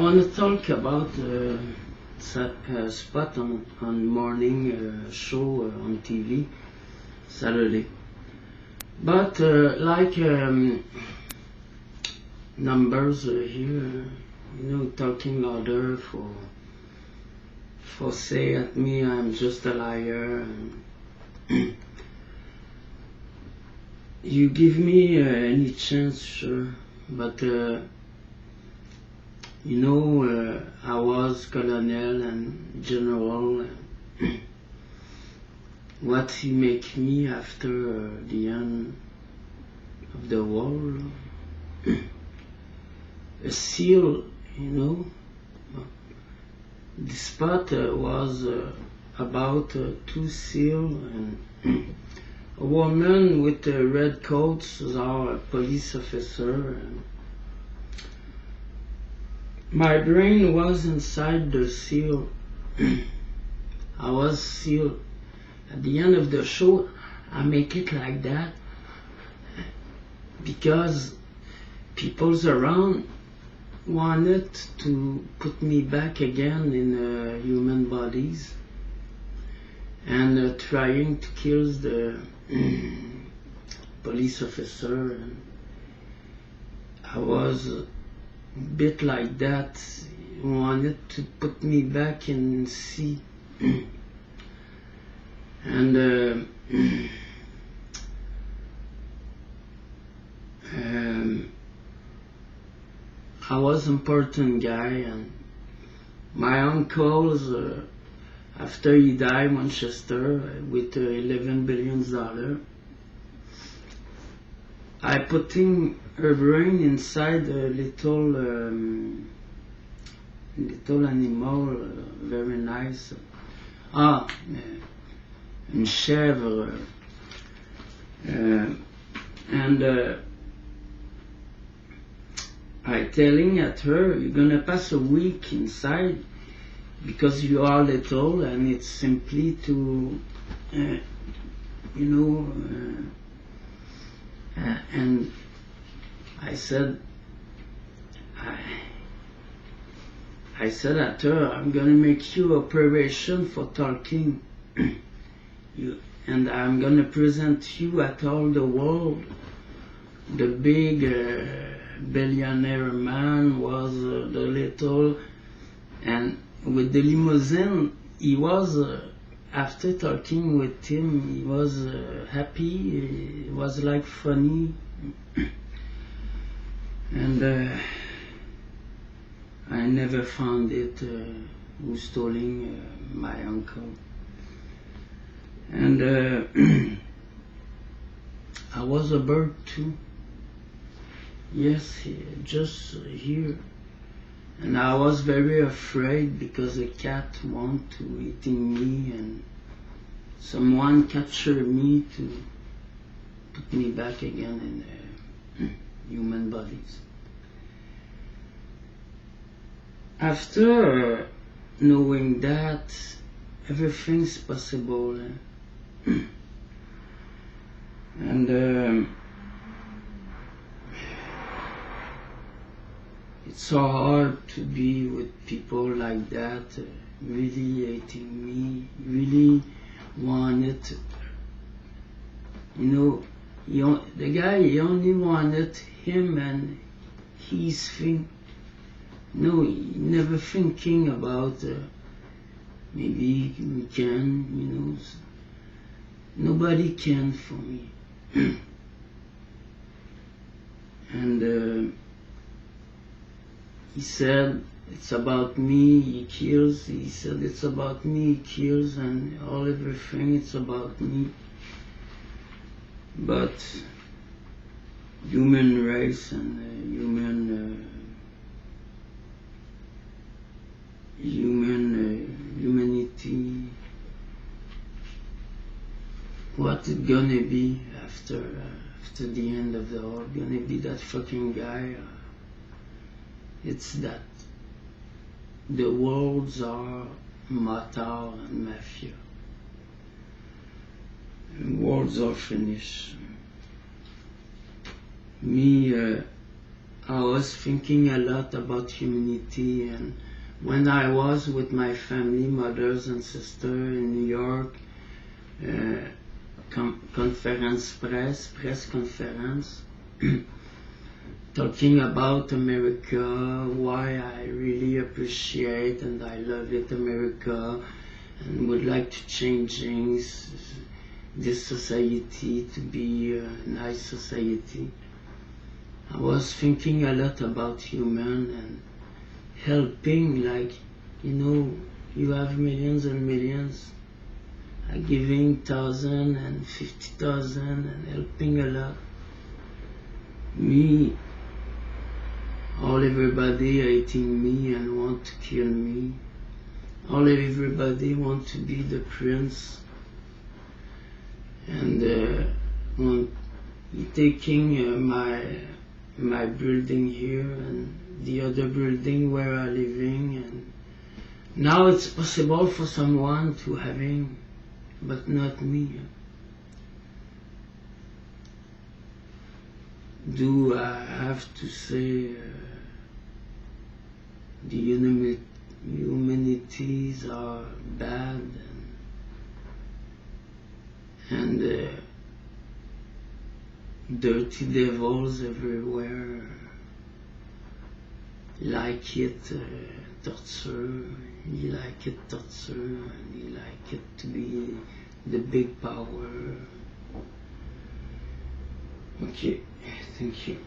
want to talk about spot on morning show on TV Saturday, but like numbers here, talking louder for say at me I'm just a liar. And you give me any chance, sure, but I was colonel and general. What he make me after the end of the war? A seal, The spot was about 2 seals and a woman with red coats, our police officer. My brain was inside the seal. I was sealed. At the end of the show, I make it like that because people's around wanted to put me back again in human bodies and trying to kill the police officer. And I was a bit like that, wanted to put me back in sea. And I was an important guy, and my uncle's after he died, Winchester, with $11 billion, I put her brain inside a little animal, very nice. Une chèvre. And I telling at her, you're gonna pass a week inside because you are little, and it's simply to, and I said at her, I'm gonna make you operation for talking, and I'm gonna present you at all the world. The big billionaire man was the little, and with the limousine, he was, after talking with him, he was happy, it was like funny. And I never found it who stealing my uncle. And I was a bird too. Yes, just here. And I was very afraid because a cat wanted to eating me, and someone captured me to put me back again in human bodies. After knowing that everything's possible, and it's so hard to be with people like that, really hating me, really wanted, the guy, he only wanted him and his thing. No, he never thinking about maybe we can, nobody can for me. And he said, it's about me, he kills. He said, it's about me, he kills, and everything, it's about me. But human race and humanity, what it gonna be after the end of the war? Gonna be that fucking guy? It's that the worlds are Matar and Mafia. And worlds are finished. Me, I was thinking a lot about humanity, and when I was with my family, mothers and sisters in New York, conference press conference, talking about America, why I really appreciate and I love it, America, and would like to change things, this society to be a nice society. I was thinking a lot about human and helping, like, you have millions and millions, giving 1,000 and 50,000 and helping a lot. Me, everybody hating me and want to kill me. Everybody want to be the prince and taking my building here and the other building where I'm living, and now it's possible for someone to having, but not me. Do I have to say the humanities are bad and dirty devils everywhere like it torture, he like it torture, and he like it to be the big power. Okay, thank you.